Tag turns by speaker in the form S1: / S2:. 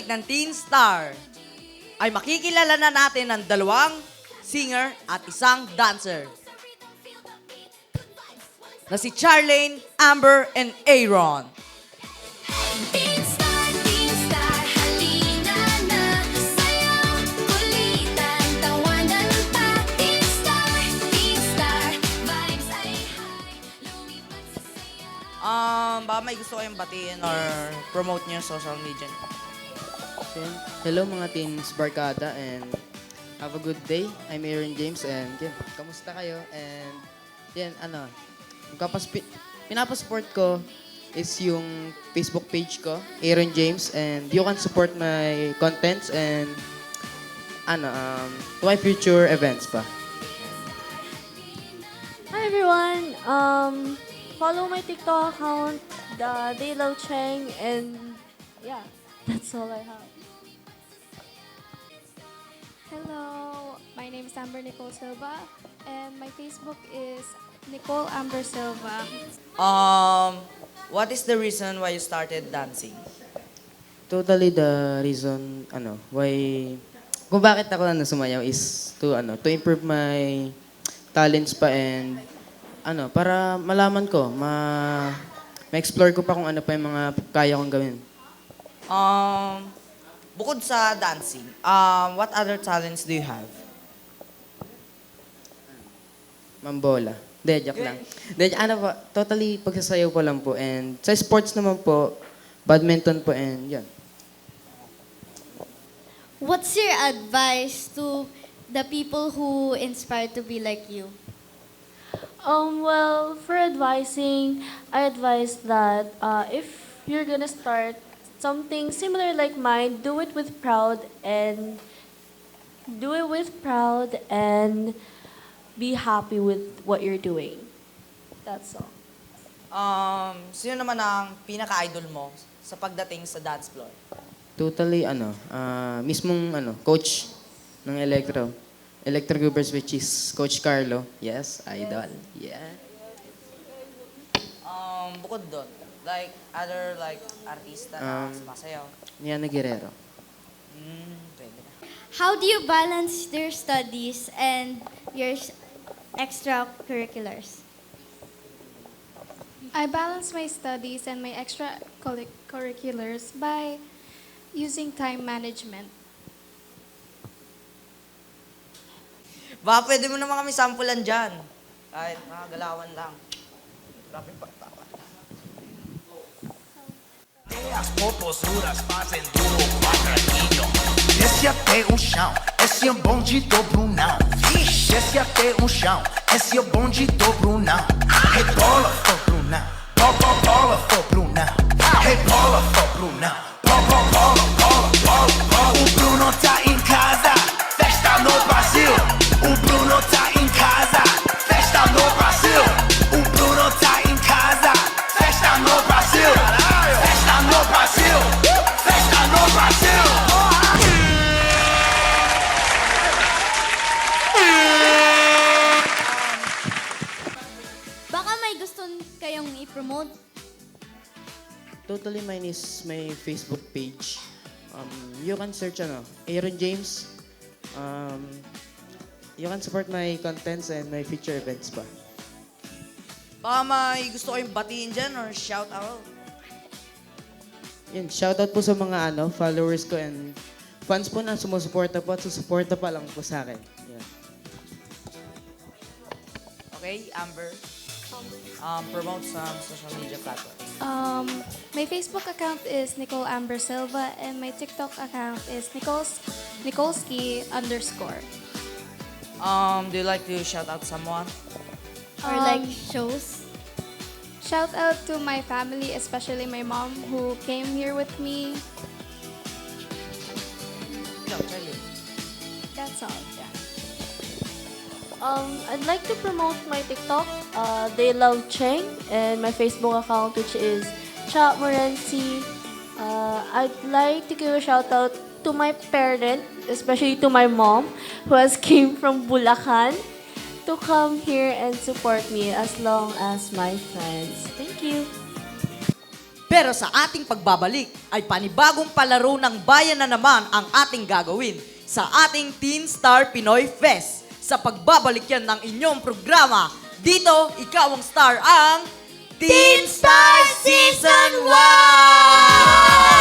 S1: ng Teen Star, ay makikilala na natin ng dalawang singer at isang dancer na si Charlene, Amber, and Aaron.
S2: Teen Star, halina na. Sayaw, kulitan, tawanan pa. Teen Star, vibes ay high. Lumipad sa saya.
S1: Baka may gusto kayong batiin or promote niyo sa social media niyo.
S3: Yan. Hello mga teens barkada and have a good day. I'm Aaron James and yan, kamusta kayo? And yan, pinapasupport ko is yung Facebook page ko, Aaron James, and you can support my contents and to my future events pa.
S4: Hi everyone. Follow my TikTok account, the Daylo Cheng, and yeah, that's all I have.
S5: Hello, my name is Amber Nicole Silva, and my Facebook is Nicole Amber Silva.
S1: What is the reason why you started dancing?
S3: Totally the reason why kung bakit ako sumayaw is to improve my talents pa and para malaman ko, ma-explore ko pa kung ano pa yung mga kaya kong gawin.
S1: Bukod sa dancing, what other talents do you have?
S3: Mambola. Hindi, joke lang. Hindi, totally pagsasayaw po lang po. And sa sports naman po, badminton po and yan.
S2: What's your advice to the people who inspire to be like you?
S4: Well, for advising, I advise that if you're gonna start something similar like mine, do it with proud and be happy with what you're doing. That's all.
S1: Sino naman ang pinaka-idol mo sa pagdating sa dance floor?
S3: Totally, mismong, coach ng Electro Goobers, which is Coach Carlo. Yes, idol. Yeah.
S1: Bukod doon, like other artista na sumasayaw.
S3: Niana Guerrero.
S1: Pwede na.
S2: How do you balance your studies and your extracurriculars?
S5: I balance my studies and my extracurriculars by using time management.
S1: Baka pwede mo naman kami sampulan dyan. Kahit mga galawan lang. Grabe pagtawa.
S6: As popozuras fazem duro quadradinho. Desce até o chão, esse é o bonde do Brunão. Vixe, desce até o chão, esse é o bonde do Brunão. Rebola, for Brunão, bola, for Brunão. Rebola, for Brunão, bola. O Bruno tá em casa, festa no Brasil. O Bruno tá em casa, festa no Brasil. O Bruno tá em casa, festa no Brasil. Festa no Brasil, festa no Brasil.
S2: Baka may gusto kayong i-promote?
S3: Totally mine is my Facebook page. You can search Aaron James. You can support my contents and my future events pa.
S1: Baka may gusto kayong batiin dyan or shout out.
S3: Yun, shoutout po sa mga followers ko and fans po na sumusuporta po at susuporta pa lang po sa akin. Yan.
S1: Okay, Amber? Promote sa social media platforms.
S5: My Facebook account is Nicole Amber Silva, and my TikTok account is Nikolski_.
S1: Do you like to shout out someone?
S2: Or like shows?
S5: Shout out to my family, especially my mom who came here with me.
S1: Ikaw, Charlie.
S5: That's all. Yeah.
S4: I'd like to promote my TikTok, They Love Cheng, and my Facebook account, which is Cha Morency. I'd like to give a shout out to my parent, especially to my mom, who has came from Bulacan to come here and support me as long as my friends. Thank you.
S1: Pero sa ating pagbabalik ay panibagong palaro ng bayan na naman ang ating gagawin sa ating Teen Star Pinoy Fest. Sa pagbabalik yan ng inyong programa, dito, ikaw ang star ang Teen Star Season 1!